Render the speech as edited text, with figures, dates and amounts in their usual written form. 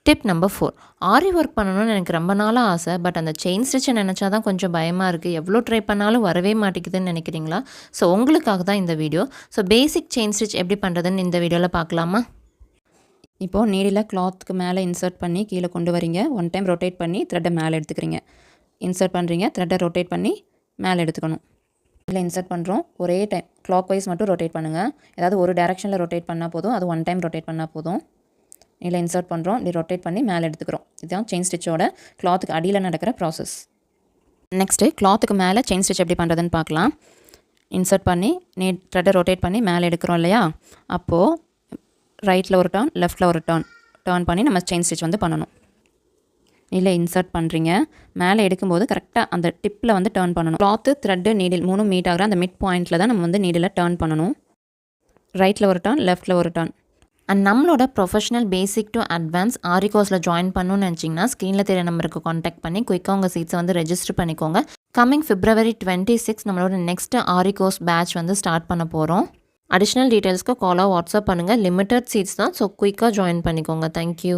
Tip number 4, ஆரி work பண்ணணும்னு எனக்கு ரொம்ப நாளாக ஆசை. பட் அந்த செயின் ஸ்டிச்சை நினச்சா தான் கொஞ்சம் பயமாக இருக்குது. எவ்வளோ ட்ரை பண்ணாலும் வரவே மாட்டேங்குதுன்னு நினைக்கிறீங்களா? ஸோ உங்களுக்காக தான் இந்த video. So basic chain stitch எப்படி பண்ணுறதுன்னு இந்த வீடியோவில் பார்க்கலாமா? இப்போது நீடில் கிளாத்துக்கு மேலே இன்சர்ட் பண்ணி கீழே கொண்டு வரீங்க. ஒன் டைம் ரொட்டேட் பண்ணி த்ரெட்டை மேலே எடுத்துக்கிறீங்க. இன்சர்ட் பண்ணுறீங்க, த்ரெட்டை ரொட்டேட் பண்ணி மேலே எடுத்துக்கணும். இதில் இன்சர்ட் பண்ணுறோம், ஒரே டைம் கிளாக் வைஸ் மட்டும் ரொட்டேட் பண்ணுங்கள். ஏதாவது ஒரு டேரெக்ஷனில் ரொட்டேட் பண்ணால் போதும், அது ஒன் டைம் ரொட்டேட் பண்ணால் போதும். இதில் இன்சர்ட் பண்ணுறோம், இப்படி ரொட்டேட் பண்ணி மேலே எடுத்துக்கிறோம். இதுதான் செயின் ஸ்டிச்சோட கிளாத்துக்கு அடியில் நடக்கிற ப்ராசஸ். நெக்ஸ்ட்டு கிளாத்துக்கு மேலே செயின் ஸ்டிச் எப்படி பண்ணுறதுன்னு பார்க்கலாம். இன்சர்ட் பண்ணி த்ரெட்டை ரொட்டேட் பண்ணி மேலே எடுக்கிறோம் இல்லையா? அப்போது ரைட்டில் ஒரு டர்ன், லெஃப்ட்டில் ஒரு டர்ன் பண்ணி நம்ம செயின் ஸ்டிச் வந்து பண்ணணும். இல்லை இன்சர்ட் பண்ணுறீங்க, மேலே எடுக்கும்போது கரெக்டாக அந்த டிப்பில் வந்து டர்ன் பண்ணணும். கிளாத்து த்ரெட்டு நீடில் 3 மீட் ஆகிற அந்த மிட் பாயிண்ட்டில் தான் நம்ம வந்து நீடில் டர்ன் பண்ணணும். ரைட்டில் ஒரு டர்ன், லெஃப்ட்டில் ஒரு டர்ன். அண்ட் நம்மளோட ப்ரொஃபஷனல் பேசிக் டு அட்வான்ஸ் ஆரி கோர்ஸில் ஜாயின் பண்ணணும்னு நினச்சிங்கன்னா ஸ்க்ரீனில் தெரிய நம்பருக்கு காண்டாக்ட் பண்ணி குயிக்காக உங்கள் சீட்ஸை வந்து ரெஜிஸ்டர் பண்ணிக்கோங்க. கம்மிங் February 26 நம்மளோட நெக்ஸ்ட் ஆரி கோர்ஸ் பேட்ச் வந்து ஸ்டார்ட் பண்ண போகிறோம். அடிஷ்னல் டீட்டெயில்ஸ்க்கு காலாக வாட்ஸ்அப் பண்ணுங்கள். லிமிட்டட் சீட்ஸ் தான், ஸோ குயிக்காக ஜாயின் பண்ணிக்கோங்க. தேங்க்யூ.